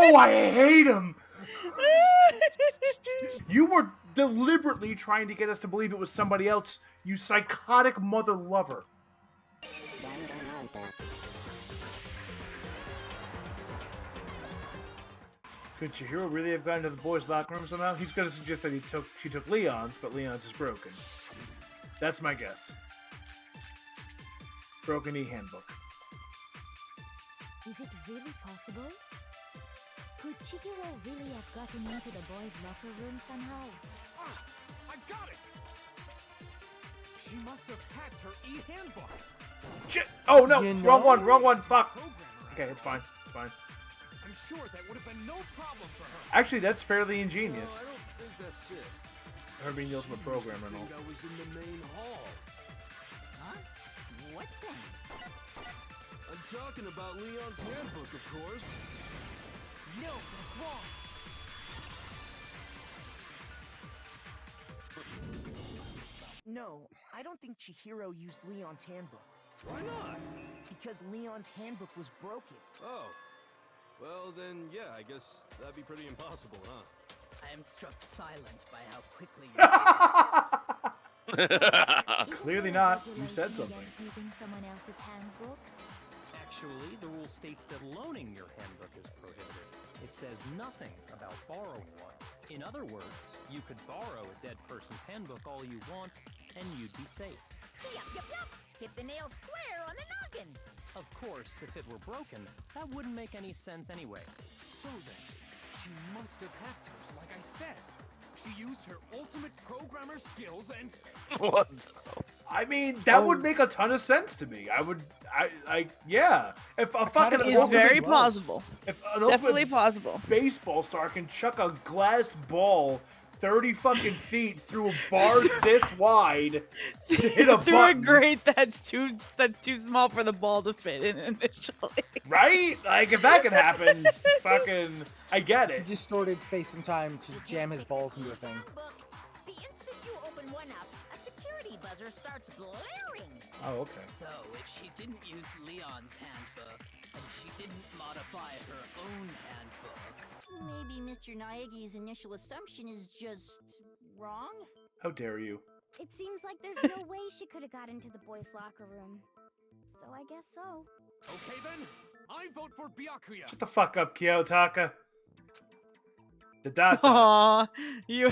Oh, I hate him! You were deliberately trying to get us to believe it was somebody else, you psychotic mother lover. Could Chihiro really have gotten to the boys' locker room somehow? He's going to suggest that she took Leon's, but Leon's is broken. That's my guess. Broken E-handbook. Is it really possible? Could Chihiro really have gotten into the boys' locker room somehow? Ah, I got it! She must have hacked her E-handbook. Shit! Oh no! You Wrong know? one! Fuck! Programmer. Okay, it's fine. It's fine. I'm sure that would have been no problem for her. Actually, that's fairly ingenious. No, I don't think that's it. Her being the ultimate programmer and all. I was in the main hall. Huh? What then? I'm talking about Leon's handbook, of course. No, that's wrong. No, I don't think Chihiro used Leon's handbook. Why not? Because Leon's handbook was broken. Oh. Well, then, yeah, I guess that'd be pretty impossible, huh? I am struck silent by how quickly Clearly not. You said something. Using someone else's handbook? Actually, the rule states that loaning your handbook is prohibited. It says nothing about borrowing one. In other words, you could borrow a dead person's handbook all you want, and you'd be safe. Yup, yup, yup! Hit the nail square on the noggin! Of course, if it were broken, that wouldn't make any sense anyway. So then, she must have hacked hers, like I said. She used her ultimate programmer skills and... What? I mean, that would make a ton of sense to me. Yeah. If a fucking It's It's ultimate, very plausible. if an Definitely ultimate plausible. baseball star can chuck a glass ball 30 fucking feet through bars this wide to hit a Through a button, grate that's too small for the ball to fit in initially. right? Like, if that can happen, fucking, I get He it. distorted space and time to jam his balls into a thing. The instant you open one up, a security buzzer starts blaring. Oh, okay. So, if she didn't use Leon's handbook, and she didn't modify her own handbook... Maybe Mr. Naegi's initial assumption is just... wrong? How dare you? It seems like there's no way she could have got into the boys' locker room. So I guess so. Okay then, I vote for Byakuya. Shut the fuck up, Kiyotaka. The dot. Aw, you're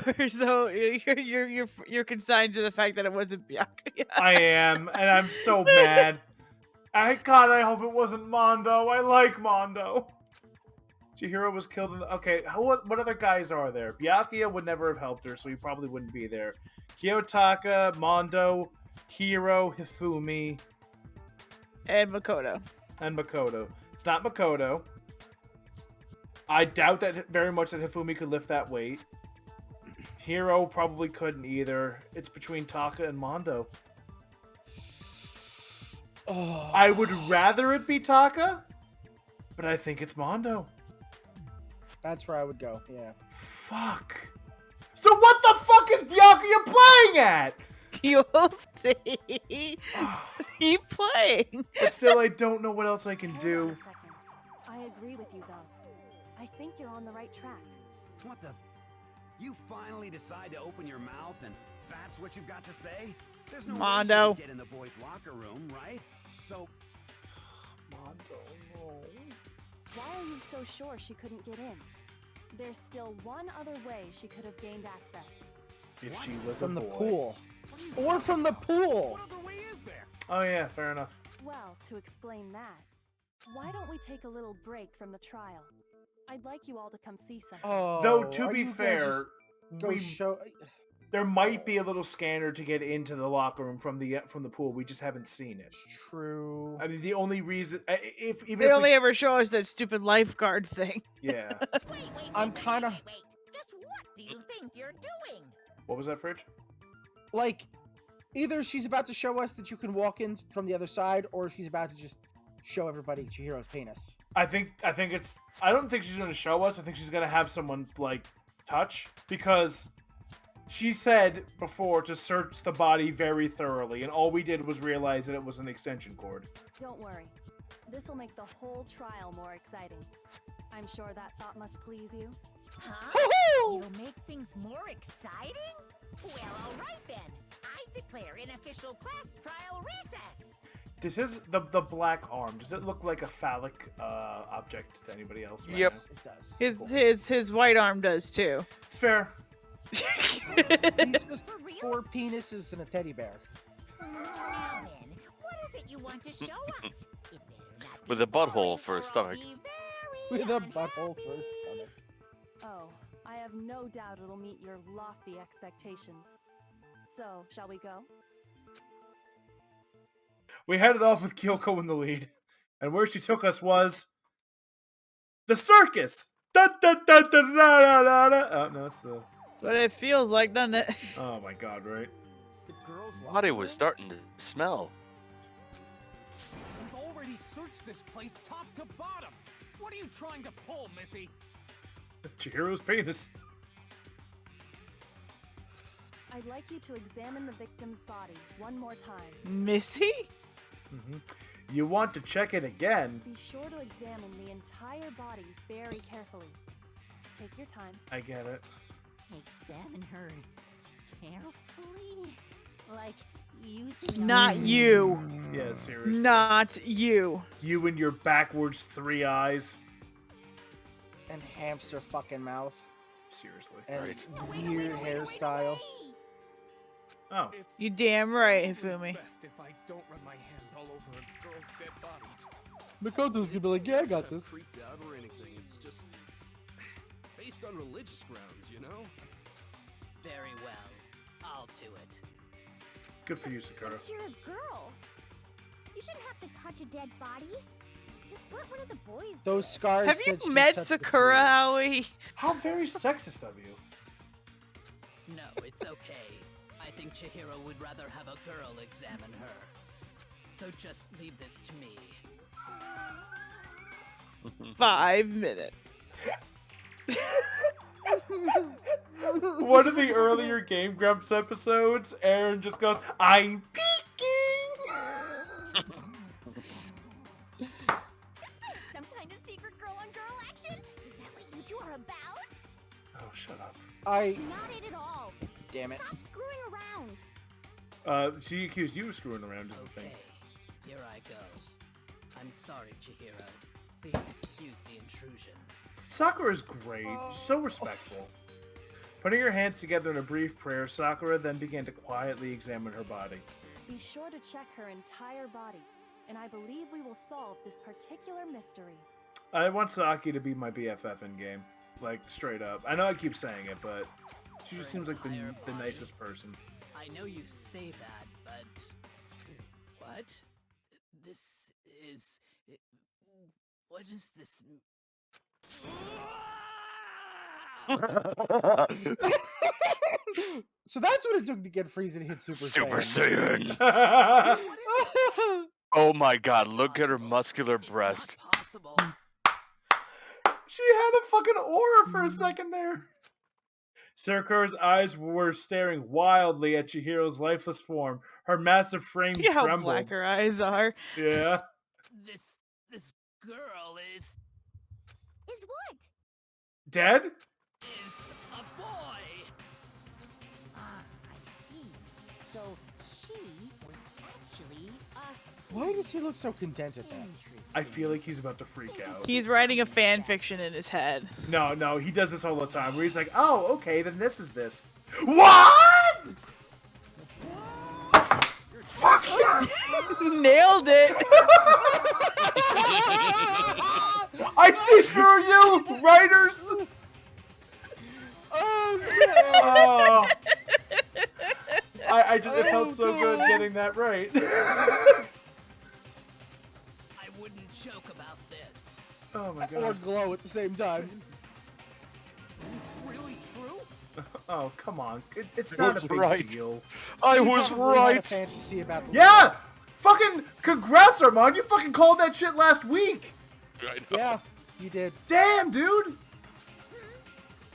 consigned to the fact that it wasn't Byakuya. I am, and I'm so mad. God, I hope it wasn't Mondo. I like Mondo. Chihiro was killed in the... Okay, what other guys are there? Byakuya would never have helped her, so he probably wouldn't be there. Kiyotaka, Mondo, Hiro, Hifumi, And Makoto. and Makoto. It's not Makoto. I doubt that very much that Hifumi could lift that weight. Hiro probably couldn't either. It's between Taka and Mondo. Oh, I would rather it be Taka, but I think it's Mondo. that's where I would go. Yeah. Fuck. So what the fuck is Byakuya playing at? You'll see. He playing. But still, I don't know what else I can Hang on do. a second. I agree with you, though. I think you're on the right track. What the? You finally decide to open your mouth and that's what you've got to say? There's no way she Mondo. can get in the boys' locker room, right? So... Mondo, no. Why are you so sure she couldn't get in? There's still one other way she could have gained access. If she was From a the boy. pool. Or from the pool! What other way is there? Oh yeah, fair enough. Well, to explain that, why don't we take a little break from the trial? I'd like you all to come see something. Oh, Though, to are be you gonna fair, just go we- show... there might be a little scanner to get into the locker room from the pool. We just haven't seen it. True. I mean, the only reason, even They if only we, ever show us that stupid lifeguard thing. yeah. Wait, I'm kinda- wait. Just what do you think you're doing? What was that, Fridge? Like, either she's about to show us that you can walk in from the other side, or she's about to just show everybody Chihiro's penis. I think it's. I don't think she's gonna show us. I think she's gonna have someone like touch, because she said before to search the body very thoroughly, and all we did was realize that it was an extension cord. Don't worry. This'll make the whole trial more exciting. I'm sure that thought must please you. Huh? It'll make things more exciting? Well, alright then. I declare an official class trial recess. Does the black arm, does it look like a phallic object to anybody else right Yep. now? It does. His white arm does too. It's fair. He's just For real? 4 penises and a teddy bear. Now then, what is it you want to show us? It better not be With a butthole boring, for a or I'll stomach. be With very a butthole for a stomach. Oh, I have no doubt it'll meet your lofty expectations. So, shall we go? We headed off with Kyoko in the lead, and where she took us was the circus. Da, da, da, da, da, da, da. Oh no, it's the. That's what it feels like, doesn't it? Oh my god, right? The girls' Body was starting to smell. We've already searched this place top to bottom. What are you trying to pull, Missy? Chihiro's penis. I'd like you to examine the victim's body one more time. Missy? You want to check it again? Be sure to examine the entire body very carefully. Take your time. I get it. Examine her carefully. Like using Not you. Yeah, seriously. Not you. You and your backwards 3 eyes. And hamster fucking mouth. Seriously. And Right. weird hairstyle. Oh. You damn right, Hifumi. Best if I don't run my hands all over a girl's dead body. Makoto's gonna be like, yeah, I got this. Freaked out or anything. It's just based on religious grounds, you know? Very well. I'll do it. Good for you, Sakura. But you're a girl. You shouldn't have to touch a dead body. Just let one of the boys. Those scars. Have said you she's met touched the Sakura, tree. Howie? How very sexist of you. No, it's okay. I think Chihiro would rather have a girl examine her. So just leave this to me. 5 minutes. One of the earlier Game Grumps episodes, Aaron just goes, I'm peeking! Some kind of secret girl-on-girl action? Is that what you two are about? Oh, shut up. Not it at all. Damn it. Stop screwing around. She accused you of screwing around, is the thing. Okay, here I go. I'm sorry, Chihiro. Please excuse the intrusion. Sakura's great. So respectful. Putting her hands together in a brief prayer, Sakura then began to quietly examine her body. Be sure to check her entire body, and I believe we will solve this particular mystery. I want Saki to be my BFF in game. Like, straight up. I know I keep saying it, but she just seems like the nicest person. I know you say that, but... What? This is... What is this... So that's what it took to get Frieza to hit Super Saiyan. Saiyan. Oh my god, look at her muscular breast. Possible. She had a fucking aura for a second there. Sakura's eyes were staring wildly at Chihiro's lifeless form. Her massive frame Look at how trembled. black her eyes are. Yeah. This girl is what? Dead? Is a boy. Ah, I see. So she was actually Why does he look so content at that? I feel like he's about to freak out. He's writing a fan fiction in his head. No, he does this all the time, where he's like, oh, okay, then this is this. What?! Fuck yes! Nailed it! I see through you, writers! Oh, I just, it felt so good getting that right. I wouldn't joke about this. Oh my Or god. glow at the same time. It's really true? Oh, come on. It's not a big deal. I He was probably had a right. fantasy about the Yeah! Fucking congrats, Armand! You fucking called that shit last week! I know. Yeah, you did. Damn, dude!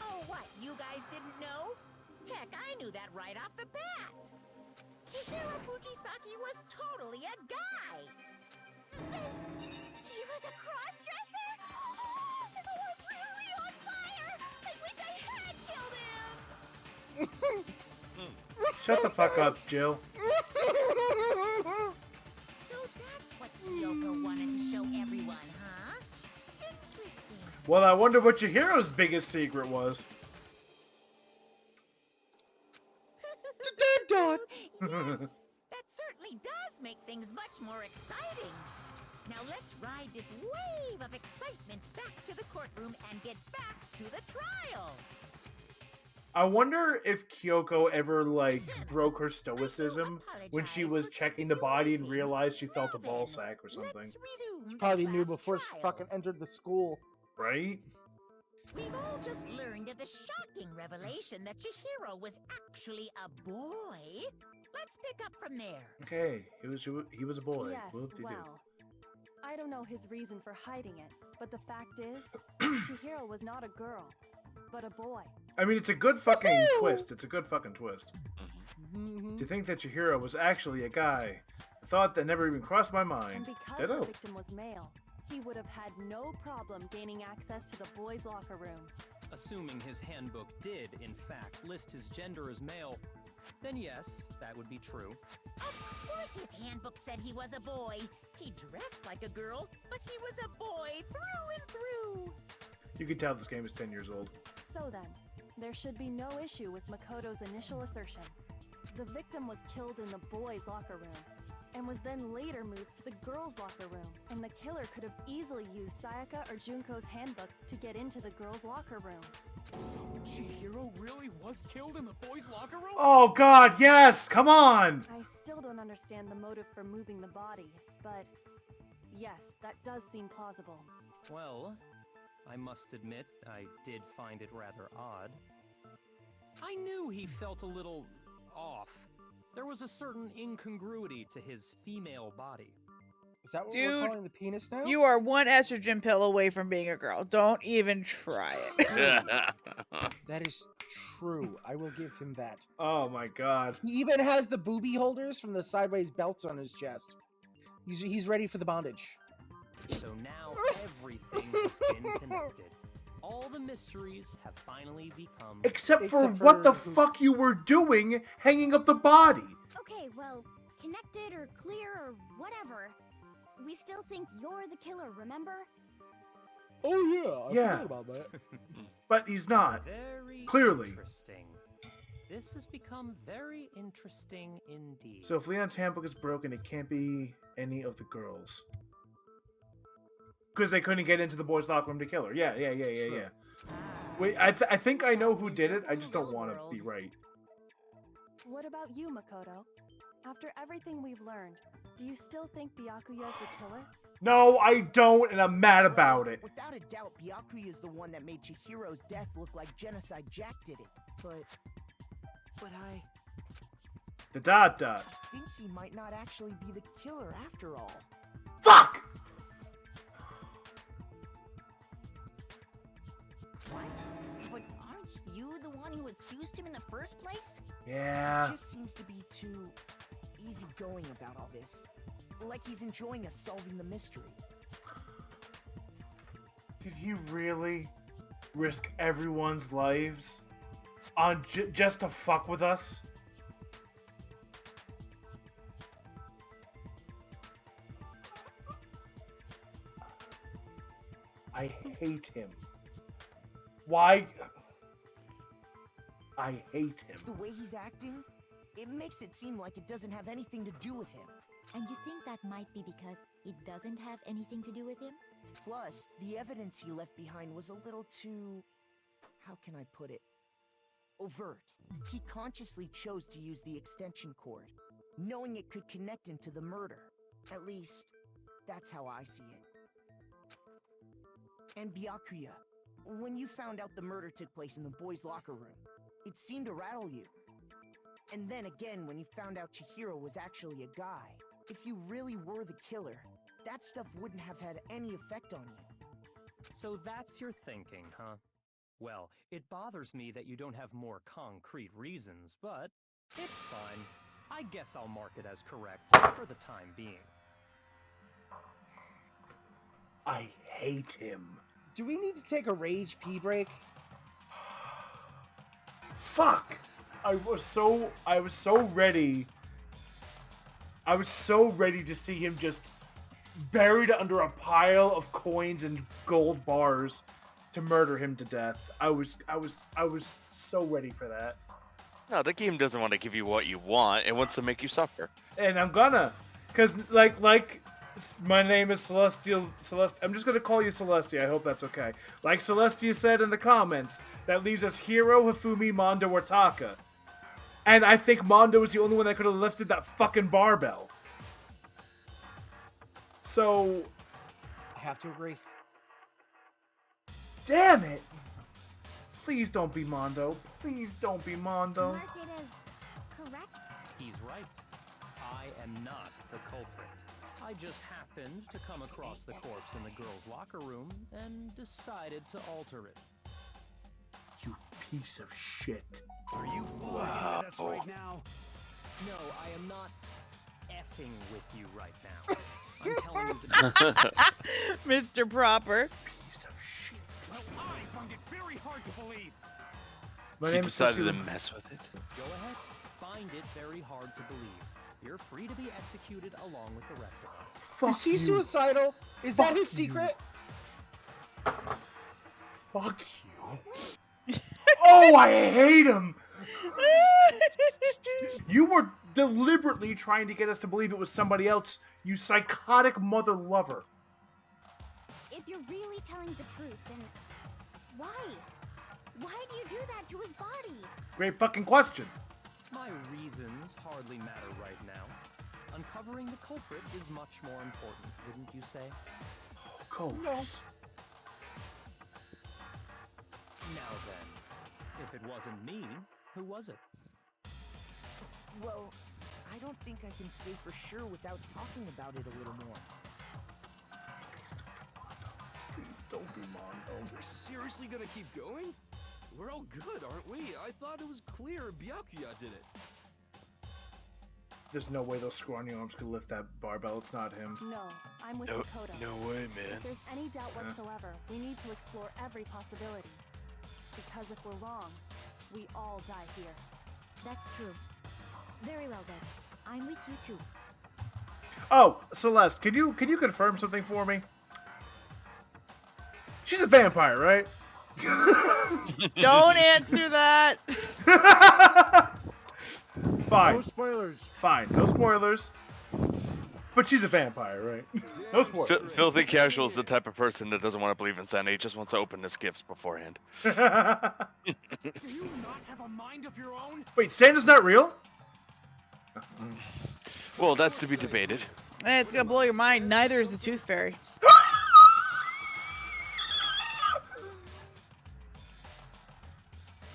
Oh, what? You guys didn't know? Heck, I knew that right off the bat. Chihiro Fujisaki was totally a guy. Then he was a cross-dresser? Oh my Shut the fuck up, Jill. So that's what Kyoko wanted to show everyone, huh? Interesting. Well, I wonder what Chihiro's biggest secret was. Yes, that certainly does make things much more exciting. Now let's ride this wave of excitement back to the courtroom and get back to the trial. I wonder if Kyoko ever, like, broke her stoicism when she was checking the body and realized she felt a ball sack or something. She probably knew before she fucking entered the school. Right? We've all just learned of the shocking revelation that Chihiro was actually a boy. Let's pick up from there. Okay, he was a boy. Yes, Whoop-de-doo. well, I don't know his reason for hiding it, but the fact is, Chihiro was not a girl, but a boy. I mean, it's a good fucking twist. It's a good fucking twist. To think that Chihiro was actually a guy. A thought that never even crossed my mind. And because Ditto. the victim was male, he would have had no problem gaining access to the boys' locker room. Assuming his handbook did, in fact, list his gender as male, then yes, that would be true. Of course his handbook said he was a boy. He dressed like a girl, but he was a boy through and through. You can tell this game is 10 years old. So then, there should be no issue with Makoto's initial assertion. The victim was killed in the boys' locker room, and was then later moved to the girls' locker room, and the killer could have easily used Sayaka or Junko's handbook to get into the girls' locker room. So Chihiro really was killed in the boys' locker room? Oh god, yes! Come on! I still don't understand the motive for moving the body, but yes, that does seem plausible. Well, I must admit, I did find it rather odd. I knew he felt a little off. There was a certain incongruity to his female body. Is that what Dude, we're calling the penis now? You are one estrogen pill away from being a girl. Don't even try it. That is true. I will give him that. Oh my god. He even has the booby holders from the sideways belts on his chest. He's ready for the bondage. So now everything has been connected. All the mysteries have finally become... Except for what the fuck you were doing hanging up the body. Okay, well, connected or clear or whatever. We still think you're the killer, remember? Oh yeah, Yeah. forgot about that. But he's not. Very Clearly. interesting. This has become very interesting indeed. So if Leon's handbook is broken, it can't be any of the girls. Because they couldn't get into the boys' locker room to kill her. Yeah. Wait, I think I know who did it. I just don't want to be right. What about you, Makoto? After everything we've learned, do you still think Byakuya's the killer? No, I don't, and I'm mad about it. Without a doubt, Byakuya is the one that made Chihiro's death look like Genocide Jack did it. But I The dot dot. think he might not actually be the killer after all. Fuck! What? But aren't you the one who accused him in the first place? Yeah. He just seems to be too easygoing about all this. Like he's enjoying us solving the mystery. Did he really risk everyone's lives on just to fuck with us? I hate him. Why? I hate him. The way he's acting, it makes it seem like it doesn't have anything to do with him. And you think that might be because it doesn't have anything to do with him? Plus, the evidence he left behind was a little too... how can I put it? Overt. He consciously chose to use the extension cord, knowing it could connect him to the murder. At least, that's how I see it. And Byakuya, when you found out the murder took place in the boys' locker room, it seemed to rattle you. And then again, when you found out Chihiro was actually a guy, if you really were the killer, that stuff wouldn't have had any effect on you. So that's your thinking, huh? Well, it bothers me that you don't have more concrete reasons, but it's fine. I guess I'll mark it as correct for the time being. I hate him. Do we need to take a rage pee break? Fuck! I was so ready. I was so ready to see him just buried under a pile of coins and gold bars to murder him to death. I was so ready for that. No, the game doesn't want to give you what you want. It wants to make you suffer. And I'm gonna, cause like my name is Celestial Celeste. I'm just gonna call you Celestia. I hope that's okay. Like Celestia said in the comments, that leaves us Hiro, Hifumi, Mondo, or Taka. And I think Mondo was the only one that could have lifted that fucking barbell. So, I have to agree. Damn it! Please don't be Mondo. Please don't be Mondo. Mark it as correct? He's right. I am not the culprit. I just happened to come across the corpse in the girls' locker room and decided to alter it. You piece of shit. Are you fucking with us right now? No, I am not effing with you right now. I'm telling you the Mr. Proper. Piece of shit. Well, I find it very hard to believe. My He name is decided to Cecily. mess with it. Go ahead. Find it very hard to believe. You're free to be executed along with the rest of us. Fuck Is he you. suicidal? Is that his you. secret? Fuck you. Oh, I hate him. You were deliberately trying to get us to believe it was somebody else, you psychotic mother lover. If you're really telling the truth, then why? Why do you do that to his body? Great fucking question. My reasons hardly matter right now. Uncovering the culprit is much more important, wouldn't you say? Oh, No. Now then, if it wasn't me, who was it? Well, I don't think I can say for sure without talking about it a little more. Please don't be Mondo. We're seriously gonna keep going? We're all good, aren't we? I thought it was clear Byakuya did it. There's no way those scrawny arms could lift that barbell. It's not him. No, I'm with No, Makoto. no way, man. If there's any doubt whatsoever, we need to explore every possibility. Because if we're wrong, we all die here. That's true. Very well then. I'm with you too. Oh, Celeste, can you confirm something for me? She's a vampire, right? Don't answer that. Fine. No spoilers. Fine. No spoilers. But she's a vampire, right? No spoilers. Filthy Casual is the type of person that doesn't want to believe in sanity, just wants to open his gifts beforehand. Do you not have a mind of your own? Wait, Santa's not real? Well, that's to be debated. It's gonna blow your mind. Neither is the Tooth Fairy.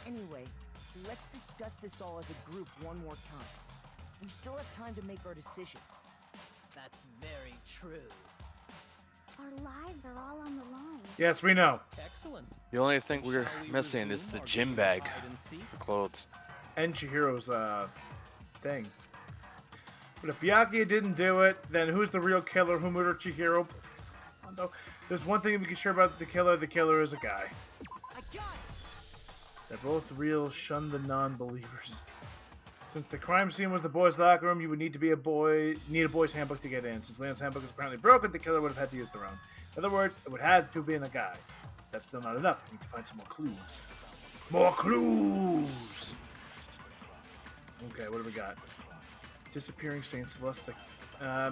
Anyway, let's discuss this all as a group one more time. We still have time to make our decision. That's very true. Our lives are all on the line. Yes, we know. Excellent. The only thing we're Shall we missing is resume the our gym game bag, of hide and seek? the clothes. And Chihiro's thing. But if Byakuya didn't do it, then who's the real killer? Who murdered Chihiro? No. There's one thing we can sure about the killer. The killer is a guy. I got it. They're both real. Shun the non-believers. Since the crime scene was the boys' locker room, you would need a boy's handbook to get in. Since Leon's handbook is apparently broken, the killer would have had to use their own. In other words, it would have to have been a guy. That's still not enough. We need to find some more clues. More clues! Okay, what do we got? Disappearing Saint Celeste.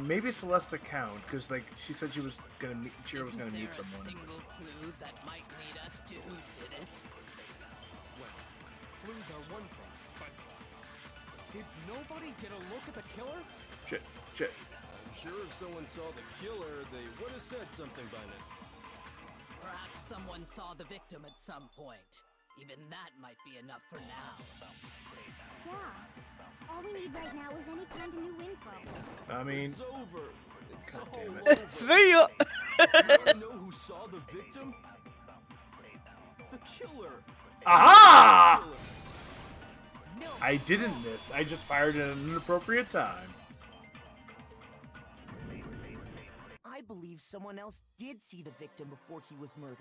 Maybe Celeste count, because like she said she was gonna meet. Chihiro was gonna Isn't meet there someone. a single clue that might lead us to who did it? Well, clues are one thing, but did nobody get a look at the killer? Shit. I'm sure if someone saw the killer, they would have said something by now. Perhaps someone saw the victim at some point. Even that might be enough for now. Yeah. All we need right now is any kind of new info. I mean, It's over. It's God all damn it. over. See ya. You wanna know who saw the victim? The killer. aha! Killer. I didn't miss. I just fired at an inappropriate time. I believe someone else did see the victim before he was murdered.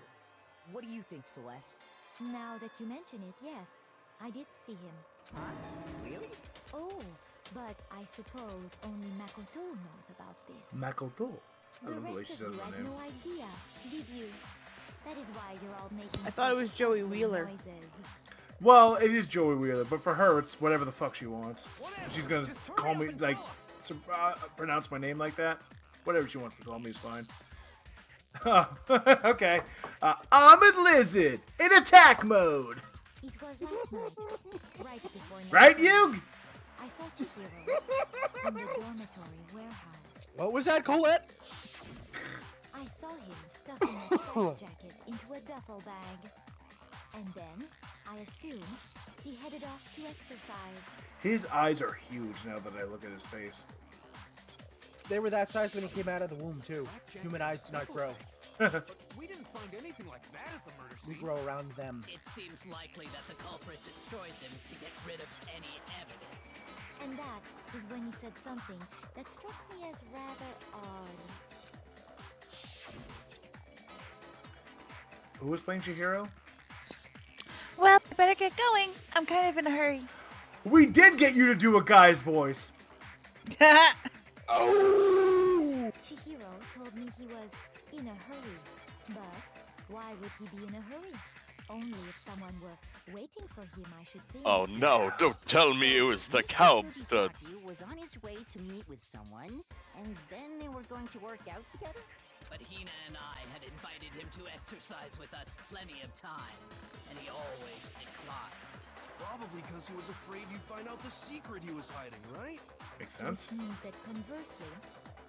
What do you think, Celeste? Now that you mention it, yes. I did see him. Huh? Really? Oh, but I suppose only Makoto knows about this. Makoto. I The love the way rest she of says you my had name. no idea, did you? That is why you're all making I thought it such was Joey ugly Wheeler. noises. Well, it is Joey Wheeler, but for her, it's whatever the fuck she wants. If she's gonna call me, like, pronounce my name like that, whatever she wants to call me is fine. Okay. Armored Lizard in attack mode. It was last night, right before night. Right, Yug? I saw Chihiro in the dormitory warehouse. What was that, Colette? I saw him stuffing a track jacket into a duffel bag. And then, I assumed, he headed off to exercise. His eyes are huge now that I look at his face. They were that size when he came out of the womb, too. Human eyes do not grow. But we didn't find anything like that at the murder We scene. grow around them. It seems likely that the culprit destroyed them to get rid of any evidence. And that is when he said something that struck me as rather odd. Who was playing Chihiro? Well, I better get going. I'm kind of in a hurry. We did get you to do a guy's voice. Oh! Chihiro told me he was in a hurry. But why would he be in a hurry? Only if someone were waiting for him, I should think. Oh no, don't tell me it was the cow. The Fujisaki was on his way to meet with someone, and then they were going to work out together? But Hina and I had invited him to exercise with us plenty of times, and he always declined. Probably because he was afraid you'd find out the secret he was hiding, right? Makes sense. Which means that conversely,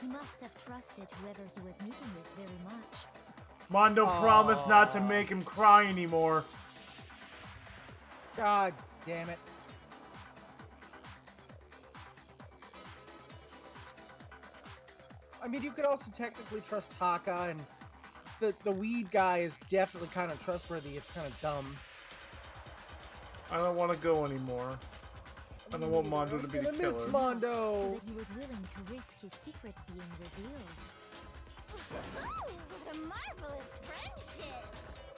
he must have trusted whoever he was meeting with very much. Mondo promised not to make him cry anymore. God damn it. I mean, you could also technically trust Taka, and the weed guy is definitely kind of trustworthy. It's kind of dumb. I don't want to go anymore. I don't want Mondo to be the I miss killer. Mondo. So that he was willing to risk his secret being revealed. What a marvelous friendship!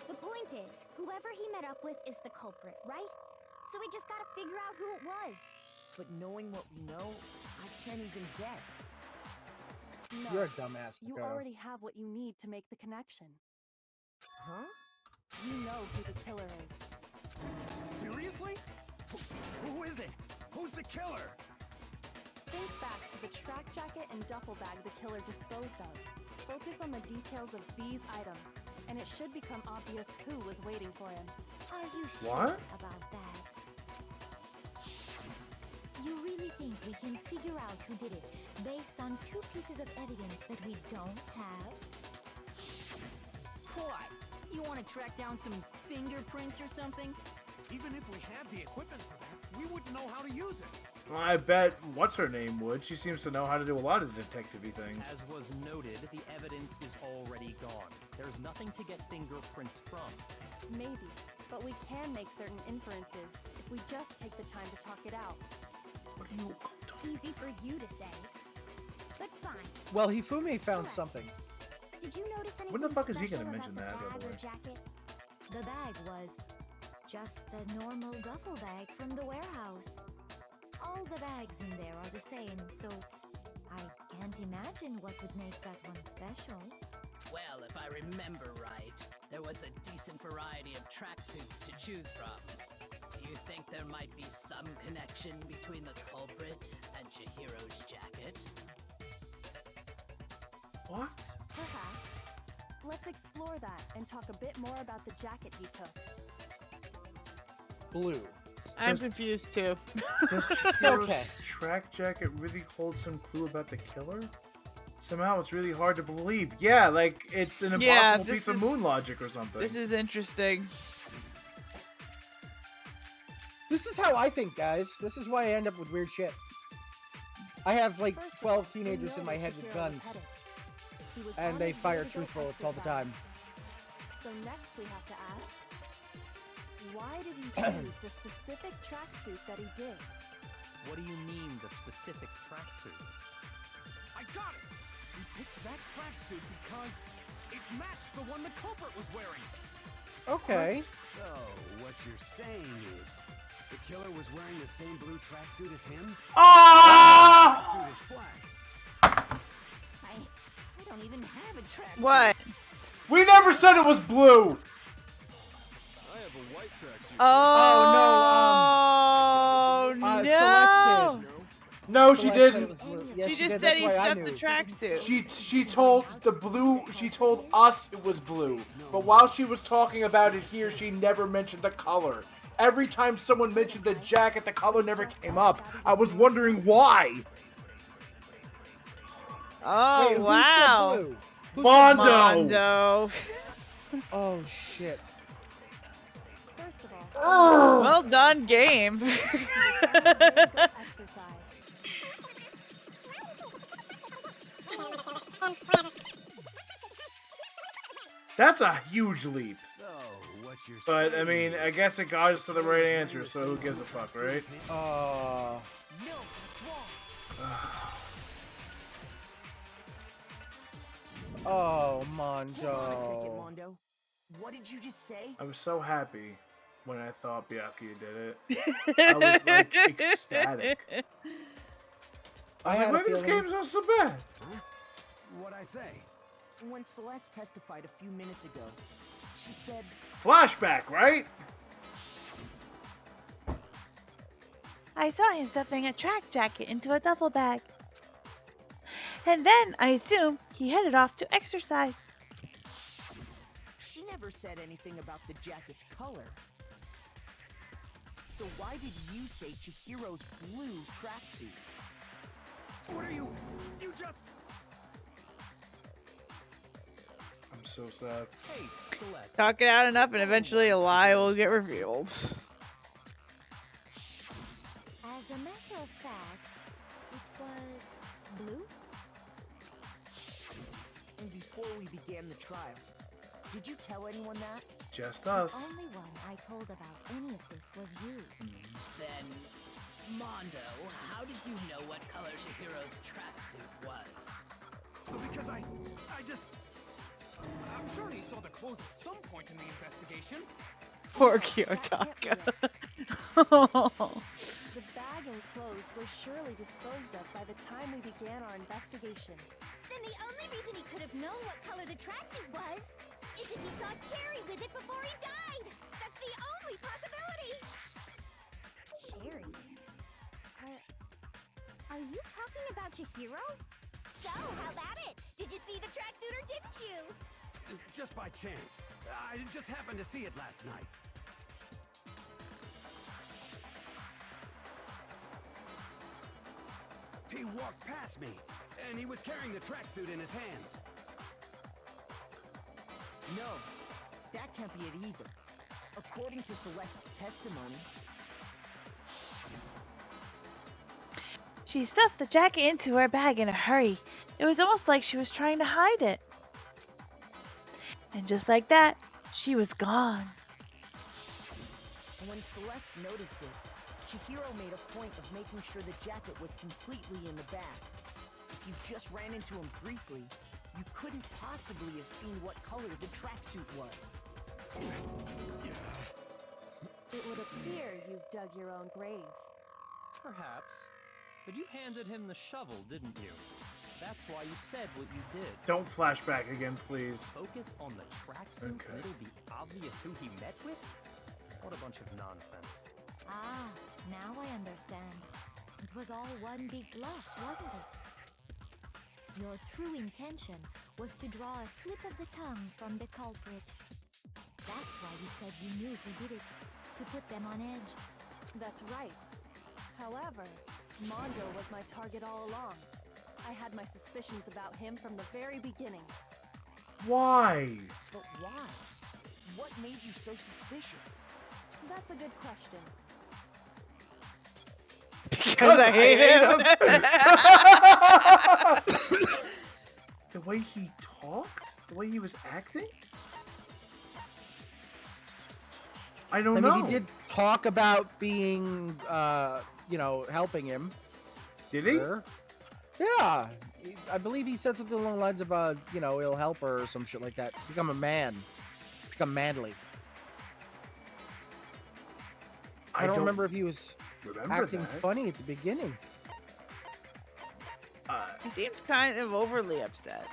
The point is, whoever he met up with is the culprit, right? So we just gotta figure out who it was. But knowing what we know, I can't even guess. No, You're a dumbass, you Makoto. already have what you need to make the connection. Huh? You know who the killer is. Seriously? Who is it? Who's the killer? Think back to the track jacket and duffel bag the killer disposed of. Focus on the details of these items, and it should become obvious who was waiting for him. Are you sure What? about that? You really think we can figure out who did it based on two pieces of evidence that we don't have? What? You want to track down some fingerprints or something? Even if we had the equipment for that, we wouldn't know how to use it. Well, I bet what's her name would. She seems to know how to do a lot of detective-y things. As was noted, the evidence is already gone. There's nothing to get fingerprints from. Maybe, but we can make certain inferences if we just take the time to talk it out. What are you? Easy for you to say. But fine. Well, Hifumi found something. Did you notice anything When the fuck is he special gonna about mention the that, by bag the or way? jacket? The bag was just a normal duffel bag from the warehouse. All the bags in there are the same, so I can't imagine what would make that one special. Well, if I remember right, there was a decent variety of tracksuits to choose from. Do you think there might be some connection between the culprit and Chihiro's jacket? What? Perhaps. Let's explore that and talk a bit more about the jacket he took. Blue. I'm confused too. Does Chihiro's track jacket really hold some clue about the killer? Somehow it's really hard to believe. Yeah, like it's an impossible piece of moon logic or something. This is interesting. This is how I think, guys. This is why I end up with weird shit. I have like 12 teenagers in my head with guns. And they fire truth bullets all the time. So next we have to ask, why did he choose the specific tracksuit that he did? What do you mean, the specific tracksuit? I got it! We picked that tracksuit because it matched the one the culprit was wearing. Okay. So, what you're saying is, the killer was wearing the same blue tracksuit as him? Ah! Tracksuit is black. I don't even have a tracksuit. What? We never said it was blue. I have a white tracksuit. Oh, Celeste did. No, she Celeste said it didn't. was blue. Yes, She she just did. said That's he why I stuffed the knew. tracksuit. She told the blue. She told us it was blue. But while she was talking about it here, she never mentioned the color. Every time someone mentioned the jacket, the color never came up. I was wondering why. Oh, Wait, wow. Who said blue? Who said Mondo. Mondo. Oh shit. First of all, Well done, game. That's a huge leap. So, what you're But, saying I mean, I is, guess it got us to the right answer, so who gives a fuck, right? No, that's wrong. Oh, Hang on a second, Mondo. Mondo. What did you just say? I was so happy when I thought Byakuya did it. I was, like, ecstatic. I was had like, a maybe this feeling- game's not so bad. Huh? What'd I say? When Celeste testified a few minutes ago, she said, Flashback, right? I saw him stuffing a track jacket into a duffel bag. And then I assume he headed off to exercise. she never said anything about the jacket's color. So why did you say Chihiro's blue tracksuit? What are you just... I'm so sad. Hey, Celeste. Talk it out enough and eventually a lie will get revealed. As a matter of fact, it was blue. And before we began the trial, did you tell anyone that? Just us. The only one I told about any of this was you. Then, Mondo, how did you know what color Chihiro's tracksuit was? Because I just... I'm sure he saw the clothes at some point in the investigation. Poor Kiyotaka. The bag and clothes were surely disposed of by the time we began our investigation. Then the only reason he could have known what color the tracksuit was is if he saw Cherry with it before he died. That's the only possibility. Cherry. Are you talking about Chihiro? So, how about it? Did you see the tracksuit or didn't you? Just by chance. I just happened to see it last night. He walked past me, and he was carrying the tracksuit in his hands. No, that can't be it either. According to Celeste's testimony, She stuffed the jacket into her bag in a hurry. It was almost like she was trying to hide it. And just like that, she was gone. when Celeste noticed it, Chihiro made a point of making sure the jacket was completely in the bag. If you just ran into him briefly, you couldn't possibly have seen what color the tracksuit was. It would appear you've dug your own grave. Perhaps. But you handed him the shovel, didn't you? That's why you said what you did. Don't flashback again, please. Focus on the tracksuit and it'll be obvious who he met with? What a bunch of nonsense. Ah, now I understand. It was all one big bluff, wasn't it? Your true intention was to draw a slip of the tongue from the culprit. That's why you said you knew who did it, to put them on edge. That's right. However, Mondo was my target all along. I had my suspicions about him from the very beginning. Why? But why? What made you so suspicious? That's a good question. Because I hate him. The way he talked? The way he was acting? I don't know. I mean, he did talk about being, you know, helping him. Did he? Yeah. I believe he said something along the lines of, you know, he'll help her or some shit like that. Become a man. Become manly. I don't remember if he was acting that. funny at the beginning. He seems kind of overly upset.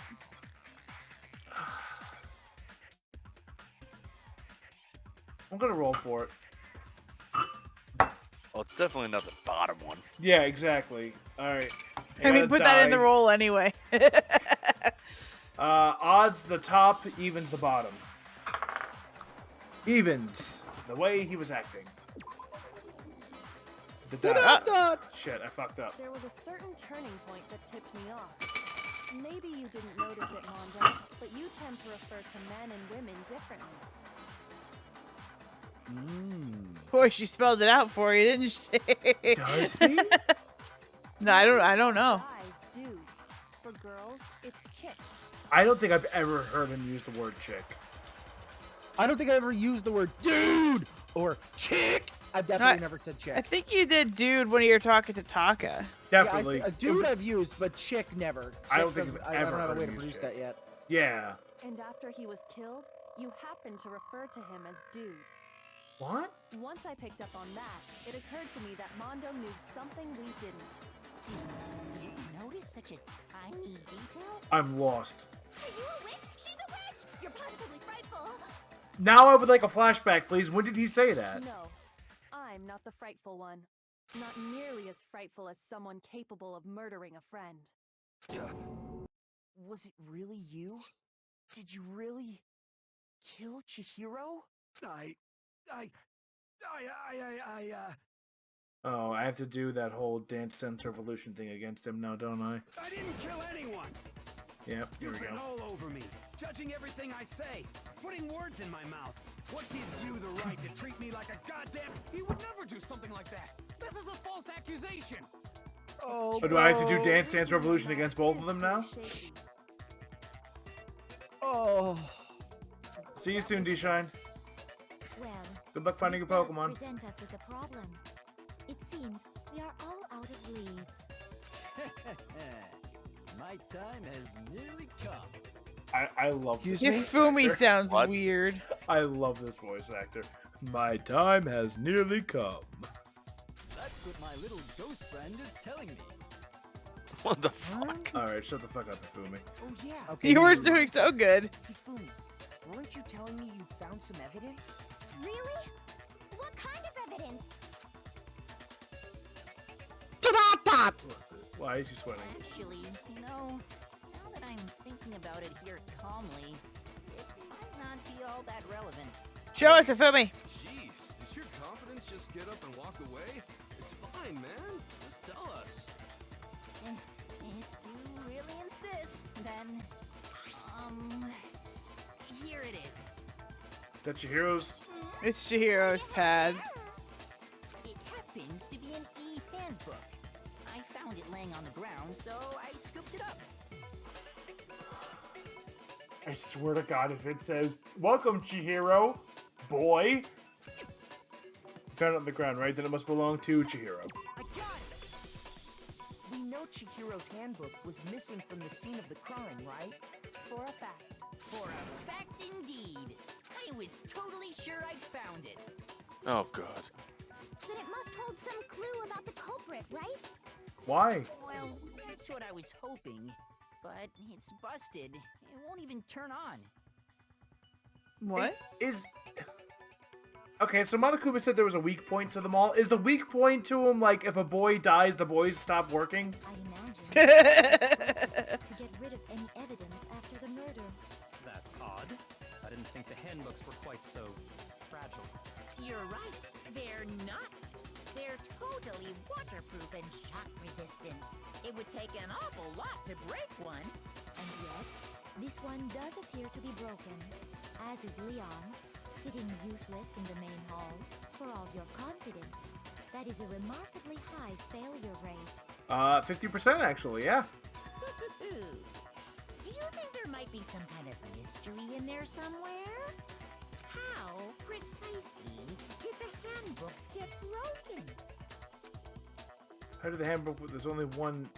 I'm gonna roll for it. Oh, it's definitely not the bottom one. Yeah, exactly. All right. I mean, put that in the roll anyway. Odds the top, evens the bottom. Evens. The way he was acting. The die. Shit, I fucked up. There was a certain turning point that tipped me off. Maybe you didn't notice it, Mondo, but you tend to refer to men and women differently. Boy, she spelled it out for you, didn't she? Does he? No, I don't know. Guys, dude. For girls, it's chick. I don't think I've ever heard him use the word chick. I don't think I ever used the word dude or chick. I've definitely never said chick. I think you did, dude, when you were talking to Taka. Definitely. Yeah, dude I've used, but chick never. Chick I don't think I've I ever don't have a heard way to him use produce chick. that yet. Yeah. And after he was killed, you happened to refer to him as dude. What? Once I picked up on that, it occurred to me that Mondo knew something we didn't. You noticed such a tiny detail? I'm lost. Are you a witch? She's a witch! You're positively frightful. Now I would like a flashback, please. When did he say that? No, I'm not the frightful one. Not nearly as frightful as someone capable of murdering a friend. Was it really you? Did you really kill Chihiro? Oh, I have to do that whole Dance Dance Revolution thing against him now, don't I? I didn't kill anyone. Yep, here You've we been go. all over me, judging everything I say, putting words in my mouth. What gives you the right to treat me like a goddamn... He would never do something like that. This is a false accusation. Oh, So do I have to do Dance Dance Revolution against both of them now? Oh. See you soon, D-Shine. Well, Good luck finding your this does Pokemon. present us with a problem. It seems we are all out of leads. My time has nearly come. I love this Yafumi voice sounds actor. weird. I love this voice actor. My time has nearly come. That's what my little ghost friend is telling me. What the fuck? Alright, shut the fuck up, Yafumi. Oh yeah. Okay, You were doing so good. Hifumi, weren't you telling me you found some evidence? Really? What kind of evidence? Why is he sweating? Actually, now that I'm thinking about it here calmly, it might not be all that relevant. Show us, Yafumi. Jeez, does your confidence just get up and walk away? It's fine, man. Just tell us. If you really insist, then, here it is. Is that Chihiro's? It's Chihiro's pad. It happens to be an e-handbook. I found it laying on the ground, so I scooped it up. I swear to God, if it says, "Welcome, Chihiro, boy." Found it on the ground, right? Then it must belong to Chihiro. I got it! We know Chihiro's handbook was missing from the scene of the crime, right? For a fact. For a fact indeed. I was totally sure I'd found it. Oh, God. Then it must hold some clue about the culprit, right? Why? Well, that's what I was hoping. But it's busted. It won't even turn on. What? Okay, so Monokuma said there was a weak point to them all. Is the weak point to him like if a boy dies, the boys stop working? I imagine to get rid of any evidence after the murder. That's odd. I didn't think the handbooks were quite so fragile. You're right. They're not. They're totally waterproof and shock resistant. It would take an awful lot to break one. And yet, this one does appear to be broken, as is Leon's, sitting useless in the main hall. For all your confidence, that is a remarkably high failure rate. 50% actually, yeah. Do you think there might be some kind of mystery in there somewhere? How precisely did the handbooks get broken? How did the handbook? There's only one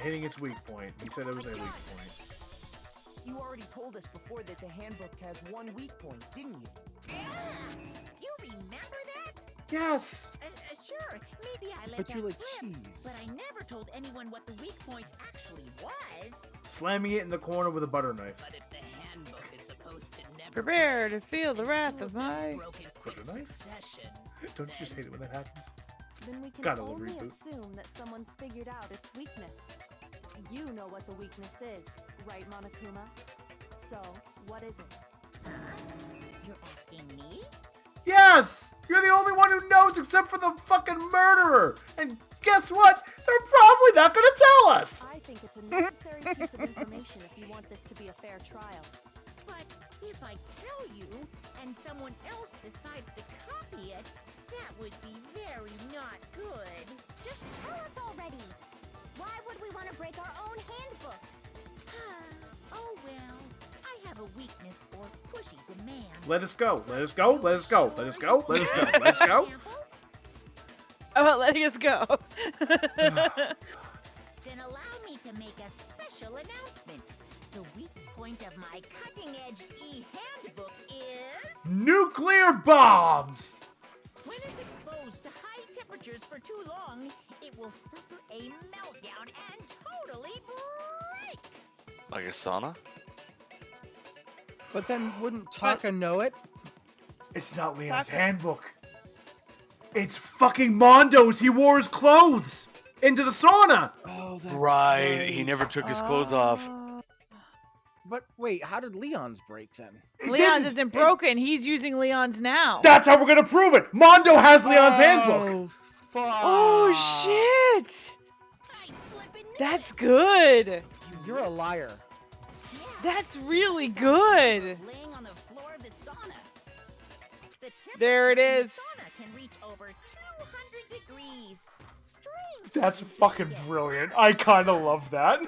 hitting its weak point. He said it was a weak point. You already told us before that the handbook has one weak point, didn't you? You remember that? Yes. Sure, maybe I let But that you like slip, cheese. but I never told anyone what the weak point actually was. Slamming it in the corner with a butter knife. But if the handbook is supposed to never Prepare to feel the wrath of my. broke in quick Butter knife? succession, Don't you just hate it when that happens? Then we can Gotta love only reboot. assume that someone's figured out its weakness. You know what the weakness is, right, Monokuma? So, what is it? You're asking me? Yes! You're the only one who knows except for the fucking murderer! And guess what? They're probably not gonna tell us! I think it's a necessary piece of information if you want this to be a fair trial. But if I tell you, and someone else decides to copy it, that would be very not good. Just tell us already. Why would we want to break our own handbooks? Oh well, I have a weakness for pushy demands. Let us go, let us go, let us go, let us go, let us go, let's go. How about letting us go? Then allow me to make a special announcement. The weak point of my cutting-edge e-handbook is... Nuclear bombs! When it's exposed to high temperatures for too long, it will suffer a meltdown and totally break! Like a sauna? But then wouldn't Taka know it? It's not Leon's Taka. handbook. It's fucking Mondo's. He wore his clothes into the sauna. Oh, that's Right, he never took his clothes off. But wait, how did Leon's break then? Leon's isn't broken. He's using Leon's now. That's how we're gonna prove it. Mondo has Leon's handbook. Fuck. Oh shit! That's good. You're a liar. That's really good. Laying on the floor of the sauna. The There it temperature in is. the sauna can reach over 200 degrees. Strange. That's fucking brilliant. I kind of love that.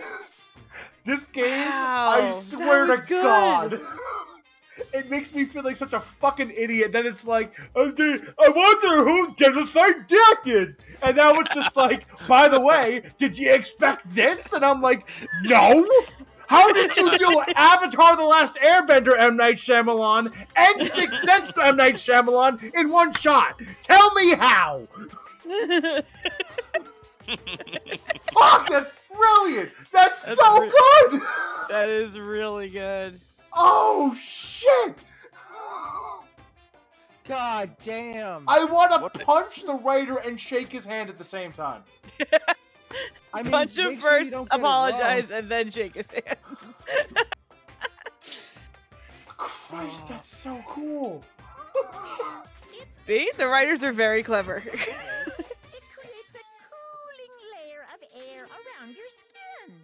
This game, I Wow, swear that to was good. God, it makes me feel like such a fucking idiot. Then it's like, I wonder who genocide did. And now it's just like, by the way, did you expect this? And I'm like, no. How did you do Avatar: The Last Airbender, M. Night Shyamalan, and Sixth Sense, M. Night Shyamalan in one shot? Tell me how. Fuck, that's brilliant. That's so good. That is really good. Oh shit. God damn. I want to punch the writer and shake his hand at the same time. I mean, Punch him make sure you first, don't get it apologize, wrong. and then shake his hand. Christ, that's so cool. See, the writers are very clever. It creates a cooling layer of air around your skin.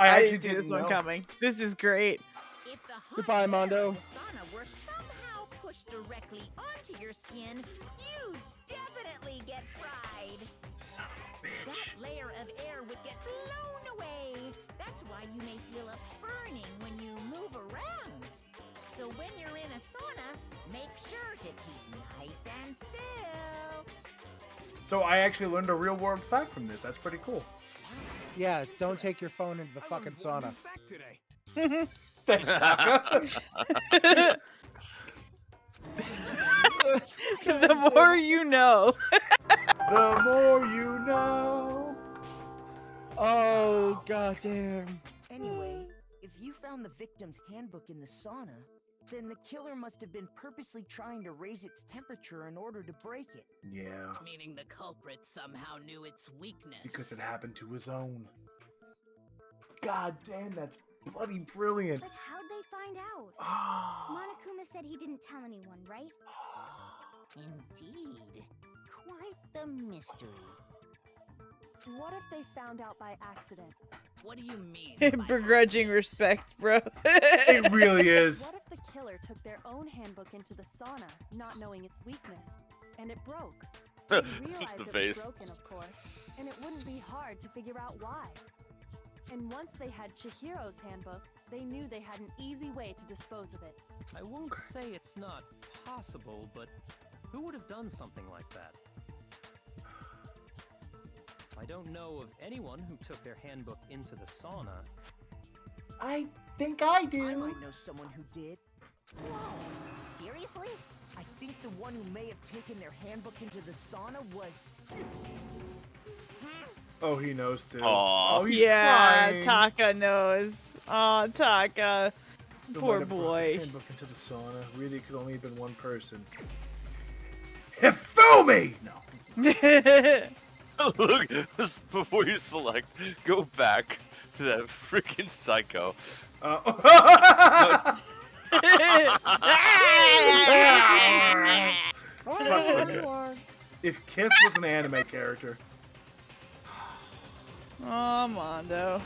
I I actually didn't see didn't this one know. coming. This is great. If the hot Goodbye, air Mondo. of the sauna were somehow pushed directly onto your skin, you'd definitely get fried. Son of a bitch. That layer of air would get blown away. That's why you may feel a burning when you move around. So when you're in a sauna, make sure to keep nice and still. So I actually learned a real world fact from this. That's pretty cool. Yeah, don't take your phone into the fucking sauna. Back today. Thanks, Taka. The more you know. The more you know. Oh, goddamn. Anyway, if you found the victim's handbook in the sauna, then the killer must have been purposely trying to raise its temperature in order to break it. Yeah, meaning the culprit somehow knew its weakness. because it happened to his own. God damn, that's bloody brilliant. But how'd they find out? Ah. Monokuma said he didn't tell anyone, right? Indeed. Quite the mystery. What if they found out by accident? What do you mean? Begrudging respect, bro. It really is. What if the killer took their own handbook into the sauna, not knowing its weakness, and it broke? They'd realize The it face. was broken, of course, and it wouldn't be hard to figure out why. And once they had Chihiro's handbook, they knew they had an easy way to dispose of it. I won't say it's not possible, but who would have done something like that? I don't know of anyone who took their handbook into the sauna. I think I I do. might know someone who did. Whoa! Seriously? I think the one who may have taken their handbook into the sauna was... Oh, he knows too. Aw. Oh, he's Yeah, crying. Taka knows. Oh, Taka. Who Poor might have brought the boy. handbook into the sauna. Really, could only have been one person. Hifumi! No. Look, just before you select, go back to that freaking psycho. If Kiss was an anime character. Oh, Mondo.